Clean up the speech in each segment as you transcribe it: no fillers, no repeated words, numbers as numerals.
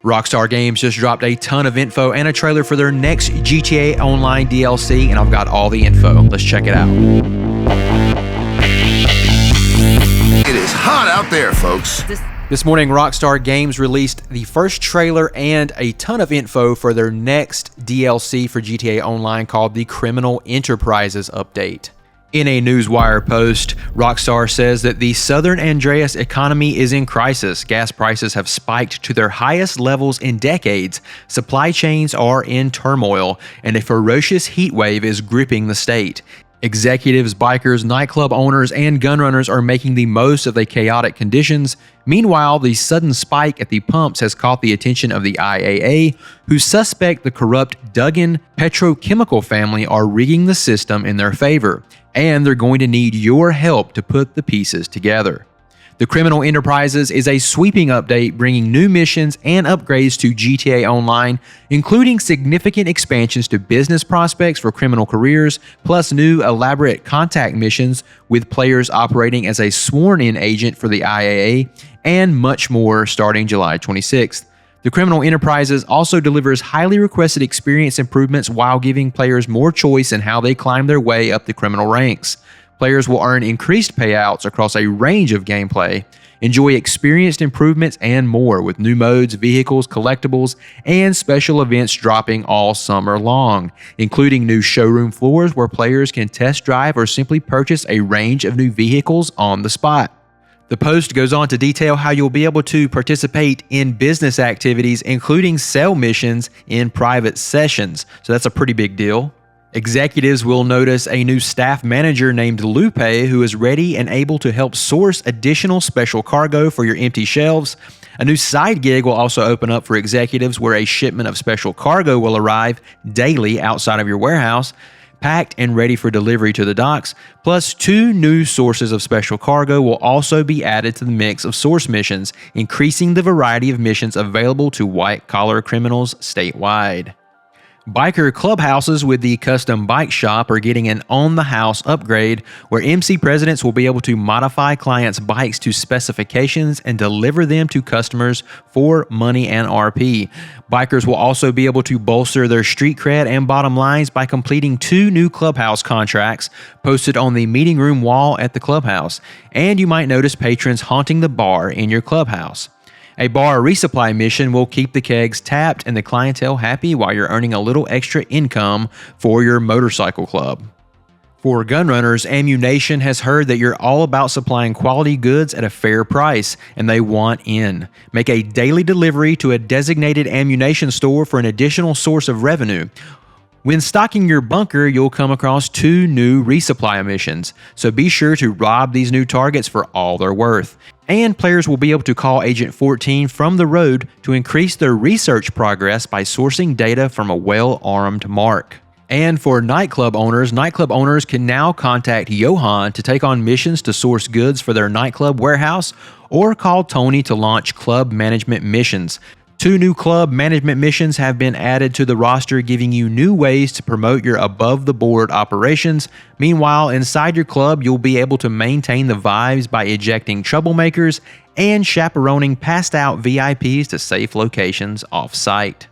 Rockstar Games just dropped a ton of info and a trailer for their next GTA Online DLC, and I've got all the info. Let's check it out. It is hot out there, folks. This morning, Rockstar Games released the first trailer and a ton of info for their next DLC for GTA Online called the Criminal Enterprises Update. In a Newswire post, Rockstar says that the Southern Andreas economy is in crisis. Gas prices have spiked to their highest levels in decades, supply chains are in turmoil, and a ferocious heat wave is gripping the state. Executives, bikers, nightclub owners, and gun runners are making the most of the chaotic conditions. Meanwhile, the sudden spike at the pumps has caught the attention of the IAA, who suspect the corrupt Duggan petrochemical family are rigging the system in their favor, and they're going to need your help to put the pieces together. The Criminal Enterprises is a sweeping update bringing new missions and upgrades to GTA Online, including significant expansions to business prospects for criminal careers, plus new elaborate contact missions with players operating as a sworn-in agent for the IAA, and much more starting July 26th. The Criminal Enterprises also delivers highly requested experience improvements while giving players more choice in how they climb their way up the criminal ranks. Players will earn increased payouts across a range of gameplay, enjoy experienced improvements, and more, with new modes, vehicles, collectibles, and special events dropping all summer long, including new showroom floors where players can test drive or simply purchase a range of new vehicles on the spot. The post goes on to detail how you'll be able to participate in business activities, including sell missions in private sessions, so that's a pretty big deal. Executives will notice a new staff manager named Lupe who is ready and able to help source additional special cargo for your empty shelves. A new side gig will also open up for executives where a shipment of special cargo will arrive daily outside of your warehouse, packed and ready for delivery to the docks. Plus, 2 new sources of special cargo will also be added to the mix of source missions, increasing the variety of missions available to white-collar criminals statewide. Biker clubhouses with the custom bike shop are getting an on-the-house upgrade where MC presidents will be able to modify clients' bikes to specifications and deliver them to customers for money and RP. Bikers will also be able to bolster their street cred and bottom lines by completing 2 new clubhouse contracts posted on the meeting room wall at the clubhouse, and you might notice patrons haunting the bar in your clubhouse. A bar resupply mission will keep the kegs tapped and the clientele happy while you're earning a little extra income for your motorcycle club. For gun runners, Ammunition has heard that you're all about supplying quality goods at a fair price, and they want in. Make a daily delivery to a designated ammunition store for an additional source of revenue. When stocking your bunker, you'll come across 2 new resupply missions, so be sure to rob these new targets for all they're worth. And players will be able to call Agent 14 from the road to increase their research progress by sourcing data from a well-armed mark. And for nightclub owners can now contact Johan to take on missions to source goods for their nightclub warehouse, or call Tony to launch club management missions. 2 new club management missions have been added to the roster, giving you new ways to promote your above-the-board operations. Meanwhile, inside your club, you'll be able to maintain the vibes by ejecting troublemakers and chaperoning passed-out VIPs to safe locations off-site.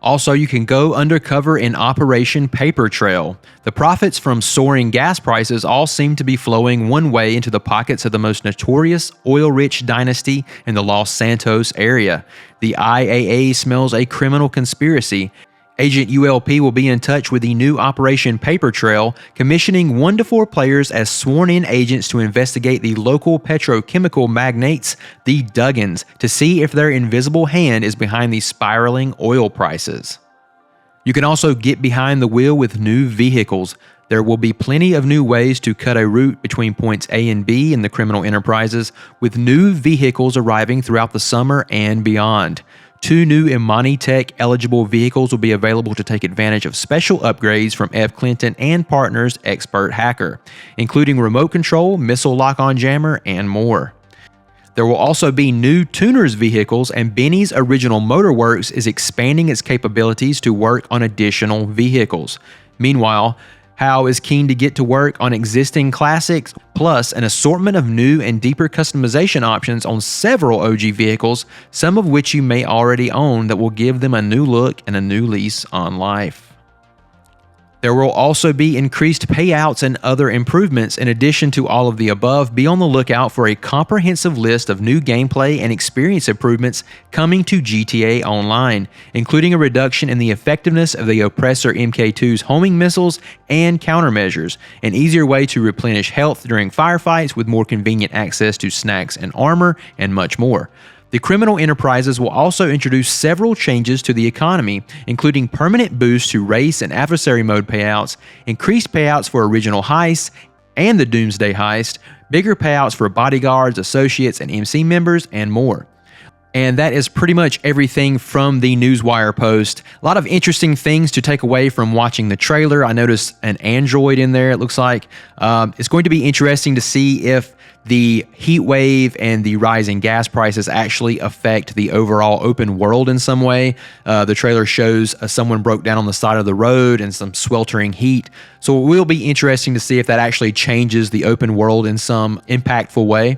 Also, you can go undercover in Operation Paper Trail. The profits from soaring gas prices all seem to be flowing one way into the pockets of the most notorious oil-rich dynasty in the Los Santos area. The IAA smells a criminal conspiracy. Agent ULP will be in touch with the new Operation Paper Trail, commissioning 1 to 4 players as sworn-in agents to investigate the local petrochemical magnates, the Duggans, to see if their invisible hand is behind the spiraling oil prices. You can also get behind the wheel with new vehicles. There will be plenty of new ways to cut a route between points A and B in the Criminal Enterprises, with new vehicles arriving throughout the summer and beyond. 2 new Imani Tech eligible vehicles will be available to take advantage of special upgrades from F. Clinton and Partners Expert Hacker, including remote control, missile lock-on jammer, and more. There will also be new tuners vehicles, and Benny's Original Motorworks is expanding its capabilities to work on additional vehicles. Meanwhile, HAL is keen to get to work on existing classics, plus an assortment of new and deeper customization options on several OG vehicles, some of which you may already own, that will give them a new look and a new lease on life. There will also be increased payouts and other improvements. In addition to all of the above, be on the lookout for a comprehensive list of new gameplay and experience improvements coming to GTA Online, including a reduction in the effectiveness of the Oppressor Mk2's homing missiles and countermeasures, an easier way to replenish health during firefights with more convenient access to snacks and armor, and much more. The criminal enterprises will also introduce several changes to the economy, including permanent boosts to race and adversary mode payouts, increased payouts for original heists and the Doomsday heist, bigger payouts for bodyguards, associates, and MC members, and more. And that is pretty much everything from the Newswire post. A lot of interesting things to take away from watching the trailer. I noticed an android in there, it looks like. It's going to be interesting to see if the heat wave and the rising gas prices actually affect the overall open world in some way. The trailer shows someone broke down on the side of the road and some sweltering heat. So it will be interesting to see if that actually changes the open world in some impactful way.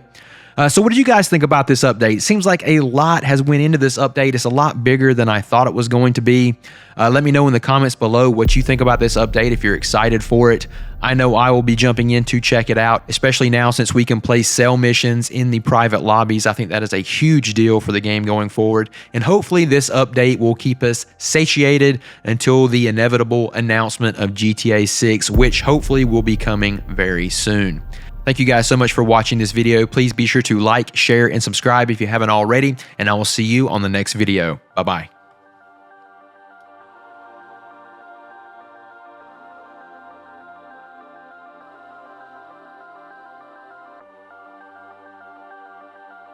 So what did you guys think about this update? It seems like a lot has went into this update. It's a lot bigger than I thought it was going to be. Let me know in the comments below what you think about this update, if you're excited for it. I know I will be jumping in to check it out, especially now since we can play cell missions in the private lobbies. I think that is a huge deal for the game going forward. And hopefully this update will keep us satiated until the inevitable announcement of GTA 6, which hopefully will be coming very soon. Thank you guys so much for watching this video. Please be sure to like, share, and subscribe if you haven't already, and I will see you on the next video. Bye-bye.